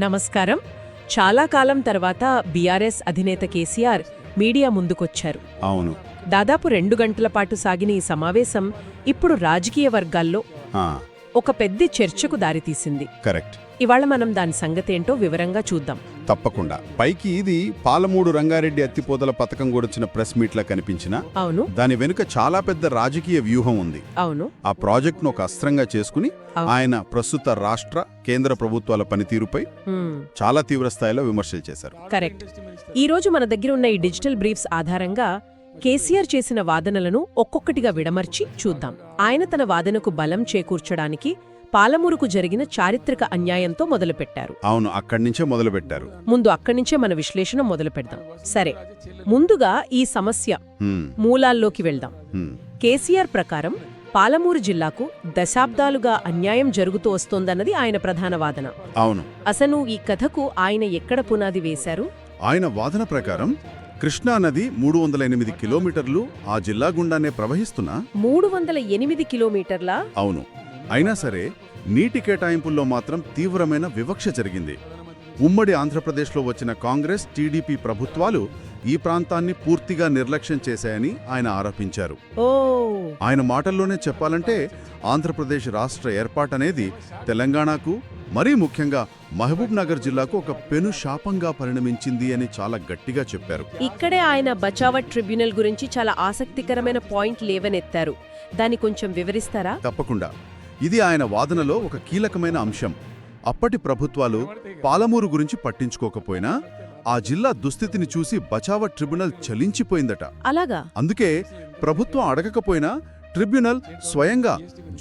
నమస్కారం. చాలా కాలం తర్వాత బీఆర్ఎస్ అధినేత కేసీఆర్ మీడియా ముందుకొచ్చారు. అవును. దాదాపు 2 గంటల పాటు సాగిన ఈ సమావేశం ఇప్పుడు రాజకీయ వర్గాల్లో ఆ, ఒక పెద్ద చర్చకు దారితీసింది. కరెక్ట్. ఇవాళ మనం దాని సంగతేంటో వివరంగా చూద్దాం. తప్పకుండా. పైకి ఇది పాలమూడు రంగారెడ్డి ఎత్తిపోతల పథకం గురించిన ప్రెస్ మీట్లా కనిపించినా అవును దాని వెనుక చాలా పెద్ద రాజకీయ వ్యూహం ఉంది. అవును ఆ ప్రాజెక్టును ఒక అస్త్రంగా చేసుకుని అవును. ఆయన ప్రస్తుత రాష్ట్ర కేంద్ర ప్రభుత్వాల పనితీరుపై హ్మ్, చాలా తీవ్ర స్థాయిలో విమర్శలు చేశారు. కరెక్ట్. ఈ రోజు మన దగ్గర ఉన్న ఈ డిజిటల్ బ్రీఫ్స్ ఆధారంగా కేసీఆర్ చేసిన వాదనలను ఒక్కొక్కటిగా విడమర్చి చూద్దాం. ఆయన తన వాదనకు బలం చేకూర్చడానికి పాలమూరుకు జరిగిన చారిత్రక అన్యాయంతో మొదలుపెట్టారు. అవును, అక్కడి నుంచే మొదలుపెట్టారు. ముందు అక్కడి నుంచే మన విశ్లేషణ మొదలు పెడదాం. సరే, ముందుగా ఈ సమస్య మూలాల్లోకి వెళ్దాం. కేసీఆర్ ప్రకారం పాలమూరు జిల్లాకు దశాబ్దాలుగా అన్యాయం జరుగుతూ వస్తోందన్నది ఆయన ప్రధాన వాదన. అవును. అసలు ఈ కథకు ఆయన ఎక్కడ పునాది వేశారు? ఆయన వాదన ప్రకారం కృష్ణానది 308 కిలోమీటర్లు ఆ జిల్లా గుండానే ప్రవహిస్తున్నా 308 కిలోమీటర్ల అవును. అయినా సరే నీటి కేటాయింపుల్లో మాత్రం తీవ్రమైన వివక్ష జరిగింది. ఉమ్మడి ఆంధ్రప్రదేశ్లో వచ్చిన కాంగ్రెస్, టీడీపీ ప్రభుత్వాలు ఈ ప్రాంతాన్ని పూర్తిగా నిర్లక్ష్యం చేశాయని ఆయన ఆరోపించారు. ఓ ఆయన మాటల్లోనే చెప్పాలంటే ఆంధ్రప్రదేశ్ రాష్ట్ర ఏర్పాటనేది తెలంగాణకు, మరీ ముఖ్యంగా మహబూబ్ నగర్ జిల్లాకు ఒక పెను శాపంగా పరిణమించింది అని చాలా గట్టిగా చెప్పారు. ఇక్కడే ఆయన బచావట్ ట్రిబ్యునల్ గురించి చాలా ఆసక్తికరమైన పాయింట్ లేవనెత్తారు. దాన్ని కొంచెం వివరిస్తారా? తప్పకుండా. ఇది ఆయన వాదనలో ఒక కీలకమైన అంశం. అప్పటి ప్రభుత్వాలు పాలమూరు గురించి పట్టించుకోకపోయినా ఆ జిల్లా దుస్థితిని చూసి బచావట్ ట్రిబ్యునల్ చలించిపోయిందట. అలాగా? అందుకే ప్రభుత్వం అడగకపోయినా ట్రిబ్యునల్ స్వయంగా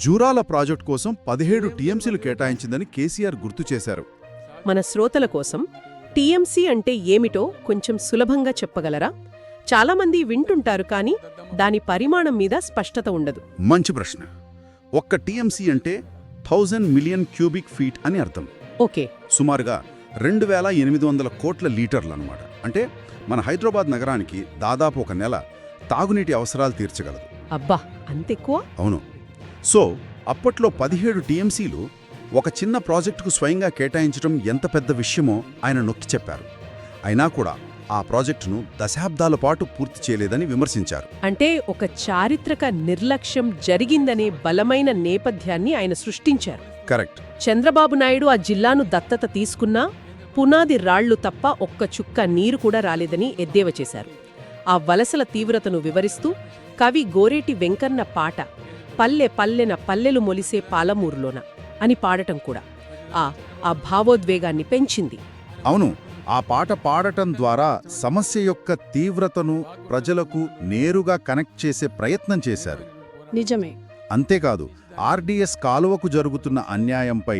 జూరాల ప్రాజెక్టు కోసం 17 టీఎంసీలు కేటాయించిందని కేసీఆర్ గుర్తు చేశారు. మన శ్రోతల కోసం టీఎంసీ అంటే ఏమిటో కొంచెం సులభంగా చెప్పగలరా? చాలామంది వింటుంటారు, కానీ దాని పరిమాణం మీద స్పష్టత ఉండదు. మంచి ప్రశ్న. ఒక్క టీఎంసీ అంటే 1000 మిలియన్ క్యూబిక్ ఫీట్ అని అర్థం. ఓకే. సుమారుగా 2800 కోట్ల లీటర్లన్నమాట. అంటే మన హైదరాబాద్ నగరానికి దాదాపు ఒక నెల తాగునీటి అవసరాలు తీర్చగలదు. అబ్బా, అంతెక్కువ? అవును. సో అప్పట్లో 17 టీఎంసీలు ఒక చిన్న ప్రాజెక్టుకు స్వయంగా కేటాయించడం ఎంత పెద్ద విషయమో ఆయన నొక్కి చెప్పారు. అయినా కూడా ఆ ప్రాజెక్టును దశాబ్దాల పాటు పూర్తి చేయలేదని విమర్శించారు. అంటే ఒక చారిత్రక నిర్లక్ష్యం జరిగిందనే బలమైన నేపథ్యాన్ని ఆయన సృష్టించారు. కరెక్ట్. చంద్రబాబు నాయుడు ఆ జిల్లాను దత్తత తీసుకున్నా పునాది రాళ్లు తప్ప ఒక్క చుక్క నీరు కూడా రాలేదని ఎద్దేవా చేశారు. ఆ వలసల తీవ్రతను వివరిస్తూ కవి గోరేటి వెంకన్న పాట పల్లె పల్లెన పల్లెలు మొలిసే పాలమూరులోన అని పాడటం కూడా ఆ భావోద్వేగాన్ని పెంచింది. అవును. ఆ పాట పాడటం ద్వారా సమస్య యొక్క తీవ్రతను ప్రజలకు నేరుగా కనెక్ట్ చేసే ప్రయత్నం చేశారు. నిజమే. అంతేకాదు, ఆర్డీఎస్ కాలువకు జరుగుతున్న అన్యాయంపై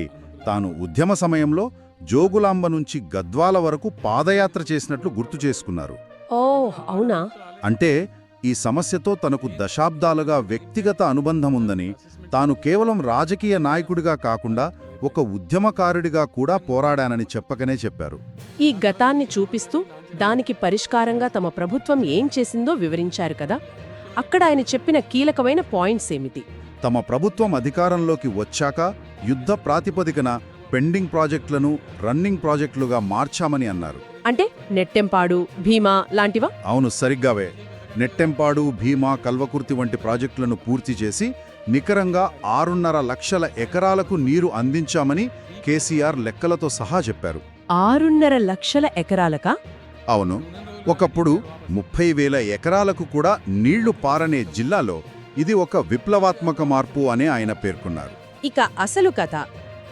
తాను ఉద్యమ సమయంలో జోగులాంబ నుంచి గద్వాల వరకు పాదయాత్ర చేసినట్లు గుర్తు చేసుకున్నారు. ఓ అవునా? అంటే ఈ సమస్యతో తనకు దశాబ్దాలుగా వ్యక్తిగత అనుబంధముందని, తాను కేవలం రాజకీయ నాయకుడిగా కాకుండా ఒక ఉద్యమకారుడిగా కూడా పోరాడానని చెప్పకనే చెప్పారు. ఈ గతాన్ని చూపిస్తూ దానికి పరిష్కారంగా తమ ప్రభుత్వం ఏం చేసిందో వివరించారు కదా. అక్కడ ఆయన చెప్పిన కీలకమైన పాయింట్స్ ఏమిటి? తమ ప్రభుత్వం అధికారంలోకి వచ్చాక యుద్ధ ప్రాతిపదికన పెండింగ్ ప్రాజెక్టులను రన్నింగ్ ప్రాజెక్టులుగా మార్చామని అన్నారు. అంటే నెట్టెంపాడు, భీమా లాంటివా? అవును, సరిగ్గావే. నెట్టెంపాడు, భీమా, కల్వకుర్తి వంటి ప్రాజెక్టులను పూర్తి చేసి నికరంగా 6.5 లక్షల ఎకరాలకు నీరు అందించామని కేసీఆర్ లెక్కలతో సహా చెప్పారు. 6.5 లక్షల ఎకరాలకా? అవును. ఒకప్పుడు 30,000 ఎకరాలకు కూడా నీళ్లు పారనే జిల్లాలో ఇది ఒక విప్లవాత్మక మార్పు అని ఆయన పేర్కొన్నారు. ఇక అసలు కథ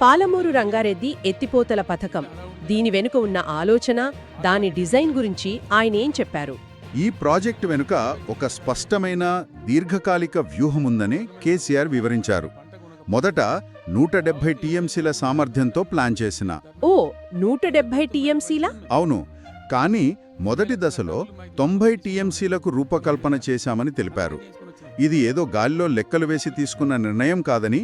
పాలమూరు రంగారెడ్డి ఎత్తిపోతల పథకం. దీని వెనుక ఉన్న ఆలోచన, దాని డిజైన్ గురించి ఆయనేం చెప్పారు? ఈ ప్రాజెక్టు వెనుక ఒక స్పష్టమైన దీర్ఘకాలిక వ్యూహముందని కేసీఆర్ వివరించారు. మొదట 170 టీఎంసీల సామర్థ్యంతో ప్లాన్ చేసిన 170 టీఎంసీలా? అవును. కానీ మొదటి దశలో 90 టీఎంసీలకు రూపకల్పన చేశామని తెలిపారు. ఇది ఏదో గాలిలో లెక్కలు వేసి తీసుకున్న నిర్ణయం కాదని,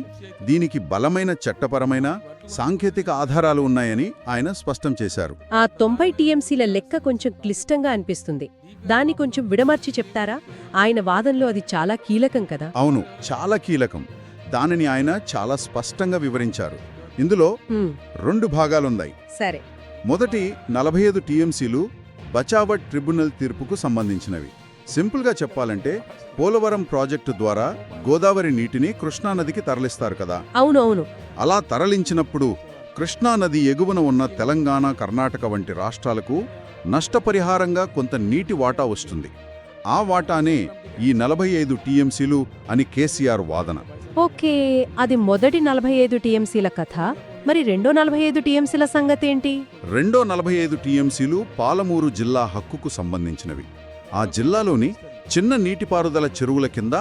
దీనికి బలమైన చట్టపరమైన, సాంకేతిక ఆధారాలు ఉన్నాయని ఆయన స్పష్టం చేశారు. ఆ 90 టీఎంసీల లెక్క కొంచెం క్లిష్టంగా అనిపిస్తుంది. దాన్ని కొంచెం విడమర్చి చెప్తారా? ఆయన వాదనలో అది చాలా కీలకం కదా. అవును, చాలా కీలకం. దానిని ఆయన చాలా స్పష్టంగా వివరించారు. ఇందులో హ్మ్, 2 భాగాలున్నాయి. సరే. మొదటి 45 టీఎంసీలు బచావట్ ట్రిబ్యునల్ తీర్పుకు సంబంధించినవి. సింపుల్గా చెప్పాలంటే పోలవరం ప్రాజెక్టు ద్వారా గోదావరి నీటిని కృష్ణానదికి తరలిస్తారు కదా. అవునవును. అలా తరలించినప్పుడు కృష్ణానది ఎగువన ఉన్న తెలంగాణ, కర్ణాటక వంటి రాష్ట్రాలకు నష్టపరిహారంగా కొంత నీటి వాటా వస్తుంది. ఆ వాటానే ఈ 45 టీఎంసీలు అని కేసీఆర్ వాదన. ఓకే, అది మొదటి 45 టీఎంసీల కథ. మరి రెండో 45 టీఎంసీల సంగతేంటి? రెండో 45 టీఎంసీలు పాలమూరు జిల్లా హక్కుకు సంబంధించినవి. ఆ జిల్లాలోని చిన్న నీటిపారుదల చెరువుల కింద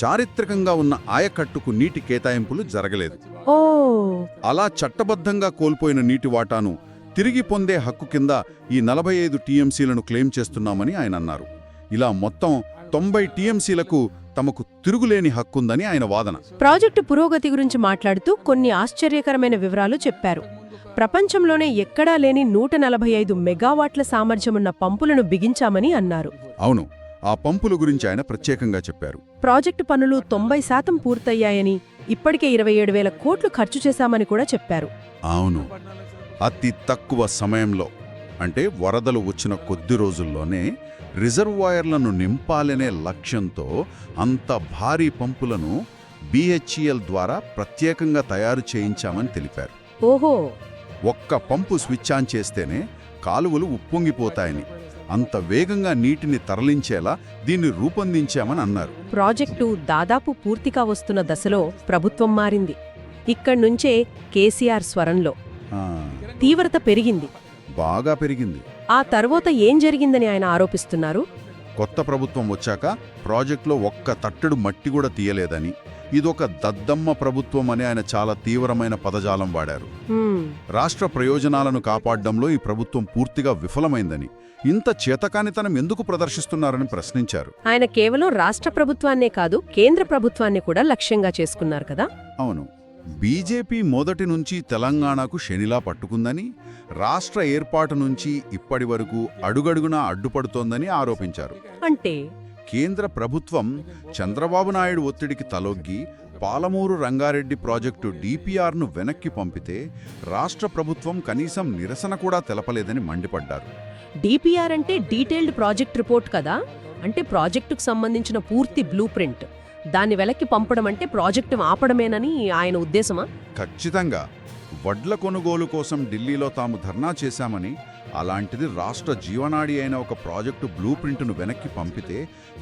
చారిత్రకంగా ఉన్న ఆయకట్టుకు నీటి కేటాయింపులు జరగలేదు. ఓ, అలా చట్టబద్ధంగా కోల్పోయిన నీటి వాటాను తిరిగి పొందే హక్కు కింద ఈ 45 టీఎంసీలను క్లెయిమ్ చేస్తున్నామని ఆయన అన్నారు. ఇలా మొత్తం 90 టీఎంసీలకు తమకు తిరుగులేని హక్కుందని ఆయన వాదన. ప్రాజెక్టు పురోగతి గురించి మాట్లాడుతూ కొన్ని ఆశ్చర్యకరమైన వివరాలు చెప్పారు. ప్రపంచంలోనే ఎక్కడా లేని 145 మెగావాట్ల సామర్థ్యమున్న పంపులను బిగించామని అన్నారు. అవును, ఆ పంపుల గురించి ఆయన ప్రత్యేకంగా చెప్పారు. ప్రాజెక్టు పనులు 90% పూర్తయ్యాయని, ఇప్పటికే 27,000 కోట్లు ఖర్చు చేశామని కూడా చెప్పారు. అవును, అతి తక్కువ సమయంలో అంటే వరదలు వచ్చిన కొద్ది రోజుల్లోనే రిజర్వాయర్లను నింపాలనే లక్ష్యంతో అంత భారీ పంపులను BHEL ద్వారా ప్రత్యేకంగా తయారు చేయించామని తెలిపారు. ఓహో, ఒక్క పంపు స్విచ్ ఆన్ చేస్తేనే కాలువలు ఉప్పొంగిపోతాయని, అంత వేగంగా నీటిని తరలించేలా దీన్ని రూపొందించామని అన్నారు. ప్రాజెక్టు దాదాపు పూర్తిగా వస్తున్న దశలో ప్రభుత్వం మారింది. ఇక్కడ్నుంచే కేసీఆర్ స్వరంలో ఆ, తీవ్రత పెరిగింది. బాగా పెరిగింది. ఆ తర్వాత ఏం జరిగిందని ఆయన ఆరోపిస్తున్నారు. కొత్త ప్రభుత్వం వచ్చాక ప్రాజెక్టులో ఒక్క తట్టెడు మట్టి కూడా తీయలేదని, ఇదొక దద్దమ్మ ప్రభుత్వం అని ఆయన చాలా తీవ్రమైన పదజాలం వాడారు. హ్మ్, రాష్ట్ర ప్రయోజనాలను కాపాడడంలో ఈ ప్రభుత్వం పూర్తిగా విఫలమైందని, ఇంత చేతకానితనం ఎందుకు ప్రదర్శిస్తున్నారని ప్రశ్నించారు. ఆయన కేవలం రాష్ట్ర ప్రభుత్వాన్నే కాదు, కేంద్ర ప్రభుత్వాన్ని కూడా లక్ష్యంగా చేసుకున్నారు కదా. అవును, బీజేపీ మొదటి నుంచి తెలంగాణకు శనిలా పట్టుకుందని, రాష్ట్ర ఏర్పాటు నుంచి ఇప్పటి వరకు అడుగడుగునా అడ్డుపడుతోందని ఆరోపించారు. అంటే కేంద్ర ప్రభుత్వం చంద్రబాబు నాయుడు ఒత్తిడికి తలొగ్గి పాలమూరు రంగారెడ్డి ప్రాజెక్టు DPRను వెనక్కి పంపితే రాష్ట్ర ప్రభుత్వం కనీసం నిరసన కూడా తెలపలేదని మండిపడ్డారు. DPR అంటే డీటెయిల్డ్ ప్రాజెక్ట్ రిపోర్ట్ కదా. అంటే ప్రాజెక్టుకు సంబంధించిన పూర్తి బ్లూ ప్రింట్. దాన్ని వెనక్కి పంపడం అంటే ప్రాజెక్టు ఆపడమేనని ఆయన ఉద్దేశమా? ఖచ్చితంగా. వడ్ల కొనుగోలు కోసం ఢిల్లీలో తాము ధర్నా చేశామని, అలాంటిది రాష్ట్ర జీవనాడి అయిన ఒక ప్రాజెక్టు బ్లూ ప్రింట్ను వెనక్కి పంపితే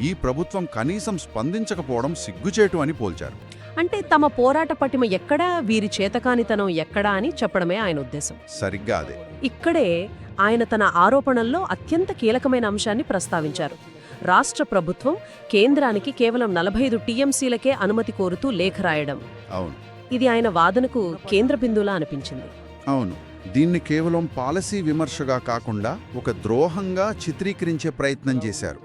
ఈ ప్రభుత్వం కనీసం స్పందించకపోవడం సిగ్గుచేటు అని పోల్చారు. అంటే తమ పోరాట పటిమ ఎక్కడా, వీరి చేతకానితనం ఎక్కడా అని చెప్పడమే ఆయన ఉద్దేశం. సరిగ్గా అదే. ఇక్కడే ఆయన తన ఆరోపణల్లో అత్యంత కీలకమైన అంశాన్ని ప్రస్తావించారు. రాష్ట్ర ప్రభుత్వం కేంద్రానికి కేవలం 45 టీఎంసీలకే అనుమతి కోరుతూ లేఖ రాయడం. అవును, ఇది ఆయన వాదనకు కేంద్ర బిందువులా అనిపించింది. అవును, దీన్ని కేవలం పాలసీ విమర్శగా కాకుండా ఒక ద్రోహంగా చిత్రీకరించే ప్రయత్నం చేశారు.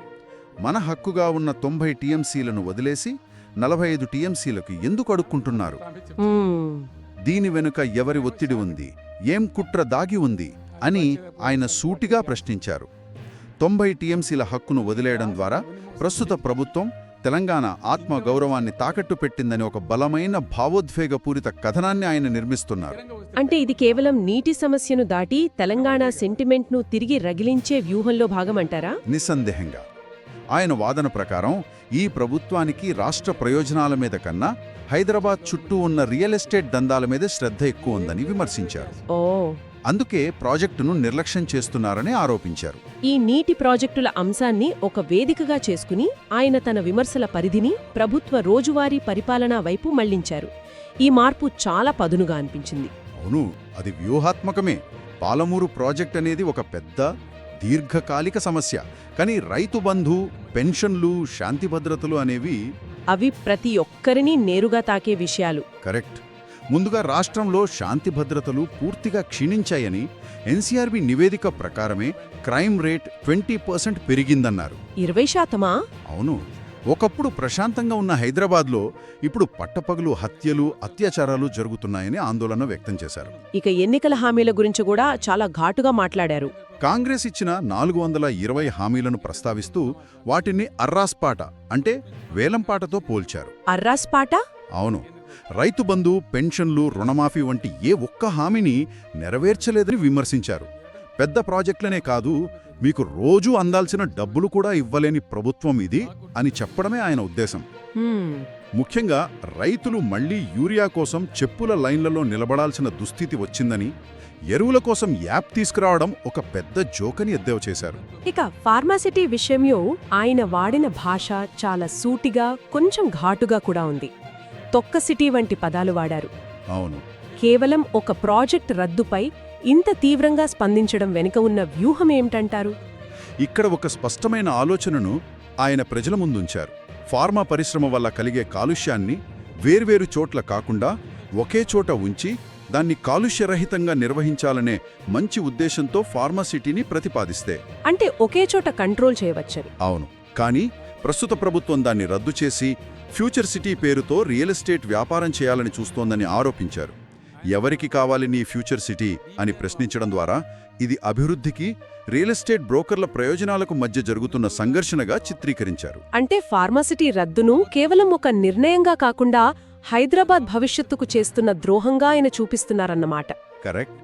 మన హక్కుగా ఉన్న 90 టీఎంసీలను వదిలేసి 45 టీఎంసీలకు ఎందుకు అడుక్కుంటున్నారు? దీని వెనుక ఎవరి ఒత్తిడి ఉంది, ఏం కుట్ర దాగి ఉంది అని ఆయన సూటిగా ప్రశ్నించారు. 90 టీఎంసీల హక్కును వదిలేయడం ద్వారా ప్రస్తుత ప్రభుత్వం తెలంగాణ ఆత్మ గౌరవాన్ని తాకట్టు పెట్టిందని ఒక బలమైన భావోద్వేగపూరిత కథనాన్ని ఆయన నిర్మిస్తున్నారు. అంటే ఇది కేవలం నీటి సమస్యను దాటి తెలంగాణ సెంటిమెంట్ను తిరిగి రగిలించే వ్యూహంలో భాగమంటారా? నిస్సందేహంగా. ఆయన వాదన ప్రకారం ఈ ప్రభుత్వానికి రాష్ట్ర ప్రయోజనాల మీద కన్నా హైదరాబాద్ చుట్టూ ఉన్న రియల్ ఎస్టేట్ దందాల మీద శ్రద్ధ ఎక్కువ ఉందని విమర్శించారు. ఓ, అందుకే ప్రాజెక్టును నిర్లక్ష్యం చేస్తున్నారని ఆరోపించారు. ఈ నీటి ప్రాజెక్టుల అంశాన్ని ఒక వేదికగా చేసుకుని ఆయన తన విమర్శల పరిధిని ప్రభుత్వ రోజువారీ పరిపాలనా వైపు మళ్లించారు. ఈ మార్పు చాలా పదునుగా అనిపించింది. అవును, అది వ్యూహాత్మకమే. పాలమూరు ప్రాజెక్ట్ అనేది ఒక పెద్ద దీర్ఘకాలిక సమస్య. కానీ రైతు బంధు, పెన్షన్లు, శాంతి భద్రతలు అనేవి అవి ప్రతి ఒక్కరినీ నేరుగా తాకే విషయాలు. కరెక్ట్. ముందుగా రాష్ట్రంలో శాంతి భద్రతలు పూర్తిగా క్షీణించాయని NCRB నివేదిక ప్రకారమే క్రైమ్ రేట్ 20% పెరిగిందన్నారు. 20%? అవును. ఒకప్పుడు ప్రశాంతంగా ఉన్న హైదరాబాద్లో ఇప్పుడు పట్టపగలు హత్యలు, అత్యాచారాలు జరుగుతున్నాయని ఆందోళన వ్యక్తం చేశారు. ఇక ఎన్నికల హామీల గురించి కూడా చాలా ఘాటుగా మాట్లాడారు. కాంగ్రెస్ ఇచ్చిన 420 హామీలను ప్రస్తావిస్తూ వాటిని అర్రాస్పాట అంటే వేలంపాటతో పోల్చారు. అర్రాస్పాట? అవును. రైతు బంధు, పెన్షన్లు, రుణమాఫీ వంటి ఏ ఒక్క హామీని నెరవేర్చలేదని విమర్శించారు. పెద్ద ప్రాజెక్టులనే కాదు, మీకు రోజూ అందాల్సిన డబ్బులు కూడా ఇవ్వలేని ప్రభుత్వం ఇది అని చెప్పడమే ఆయన ఉద్దేశం. ముఖ్యంగా రైతులు మళ్లీ యూరియా కోసం చెప్పుల లైన్లలో నిలబడాల్సిన దుస్థితి వచ్చిందని, ఎరువుల కోసం యాప్ తీసుకురావడం ఒక పెద్ద జోకని ఎద్దేవా చేశారు. ఇక ఫార్మాసిటీ విషయంలో ఆయన వాడిన భాష చాలా సూటిగా, కొంచెం ఘాటుగా కూడా ఉంది. తొక్కసిటీ వంటి పదాలు వాడారు. అవును, కేవలం ఒక ప్రాజెక్ట్ రద్దుపై ఇంత తీవ్రంగా స్పందించడం వెనుక ఉన్న వ్యూహమేమిటంటారు? ఇక్కడ ఒక స్పష్టమైన ఆలోచనను ఆయన ప్రజల ముందుంచారు. ఫార్మా పరిశ్రమ వల్ల కలిగే కాలుష్యాన్ని వేర్వేరు చోట్ల కాకుండా ఒకే చోట ఉంచి దాన్ని కాలుష్యరహితంగా నిర్వహించాలనే మంచి ఉద్దేశంతో ఫార్మాసిటీని ప్రతిపాదిస్తే. అంటే ఒకే చోట కంట్రోల్ చేయవచ్చని. అవును, కానీ ప్రస్తుత ప్రభుత్వం దాన్ని రద్దు చేసి ఫ్యూచర్ సిటీ పేరుతో రియల్ ఎస్టేట్ వ్యాపారం చేయాలని చూస్తోందని ఆరోపించారు. ఎవరికి కావాలి నీ ఫ్యూచర్ సిటీ అని ప్రశ్నించడం ద్వారా ఇది అభివృద్ధికి, రియల్ ఎస్టేట్ బ్రోకర్ల ప్రయోజనాలకు మధ్య జరుగుతున్న సంఘర్షణగా చిత్రీకరించారు. అంటే ఫార్మాసిటీ రద్దును కేవలం ఒక నిర్ణయంగా కాకుండా హైదరాబాద్ భవిష్యత్తుకు చేస్తున్న ద్రోహంగా ఆయన చూపిస్తున్నారన్నమాట. కరెక్ట్.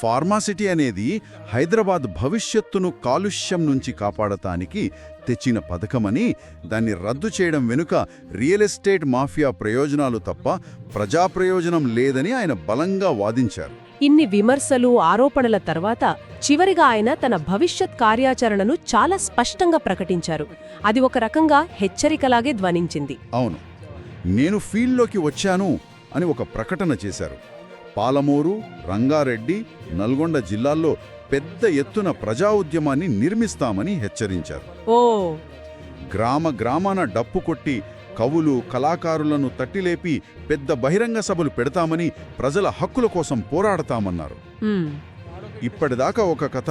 ఫార్మాసిటీ అనేది హైదరాబాద్ భవిష్యత్తును కాలుష్యం నుంచి కాపాడటానికి తెచ్చిన పథకమని, దాన్ని రద్దు చేయడం వెనుక రియల్ ఎస్టేట్ మాఫియా ప్రయోజనాలు తప్ప ప్రజాప్రయోజనం లేదని ఆయన బలంగా వాదించారు. ఇన్ని విమర్శలు, ఆరోపణల తర్వాత చివరిగా ఆయన తన భవిష్యత్ కార్యాచరణను చాలా స్పష్టంగా ప్రకటించారు. అది ఒక రకంగా హెచ్చరికలాగే ధ్వనించింది. అవును, నేను ఫీల్డ్లోకి వచ్చాను అని ఒక ప్రకటన చేశారు. పాలమూరు, రంగారెడ్డి, నల్గొండ జిల్లాల్లో పెద్ద ఎత్తున ప్రజా ఉద్యమాన్ని నిర్మిస్తామని హెచ్చరించారు. ఓ గ్రామ గ్రామాన డప్పు కొట్టి కవులు, కళాకారులను తట్టిలేపి పెద్ద బహిరంగ సభలు పెడతామని, ప్రజల హక్కుల కోసం పోరాడతామన్నారు. ఇప్పటిదాకా ఒక కథ,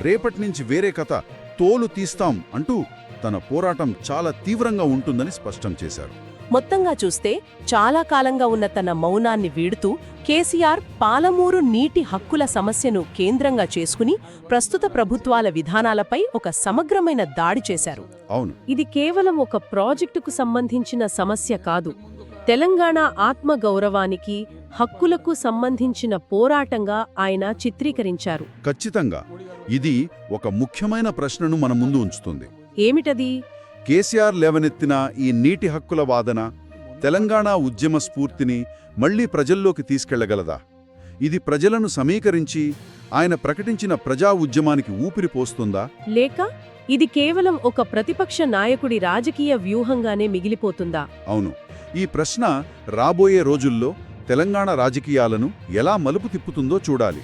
రేపట్నుంచి వేరే కథ తోలు తీస్తాం అంటూ తన పోరాటం చాలా తీవ్రంగా ఉంటుందని స్పష్టం చేశారు. మొత్తంగా చూస్తే చాలా కాలంగా ఉన్న తన మౌనాన్ని వీడుతూ కేసీఆర్ పాలమూరు నీటి హక్కుల సమస్యను కేంద్రంగా చేసుకుని ప్రస్తుత ప్రభుత్వాల విధానాలపై ఒక సమగ్రమైన దాడి చేశారు. అవును, ఇది కేవలం ఒక ప్రాజెక్టుకు సంబంధించిన సమస్య కాదు, తెలంగాణ ఆత్మగౌరవానికి, హక్కులకు సంబంధించిన పోరాటంగా ఆయన చిత్రీకరించారు. ఖచ్చితంగా ఇది ఒక ముఖ్యమైన ప్రశ్నను మన ముందు ఉంచుతుంది. ఏమిటది? కేసీఆర్ లేవనెత్తిన ఈ నీటి హక్కుల వాదన తెలంగాణ ఉద్యమ స్ఫూర్తిని మళ్లీ ప్రజల్లోకి తీసుకెళ్లగలదా? ఇది ప్రజలను సమీకరించి ఆయన ప్రకటించిన ప్రజా ఉద్యమానికి ఊపిరి పోస్తుందా? లేక ఇది కేవలం ఒక ప్రతిపక్ష నాయకుడి రాజకీయ వ్యూహంగానే మిగిలిపోతుందా? అవును, ఈ ప్రశ్న రాబోయే రోజుల్లో తెలంగాణ రాజకీయాలను ఎలా మలుపు తిప్పుతుందో చూడాలి.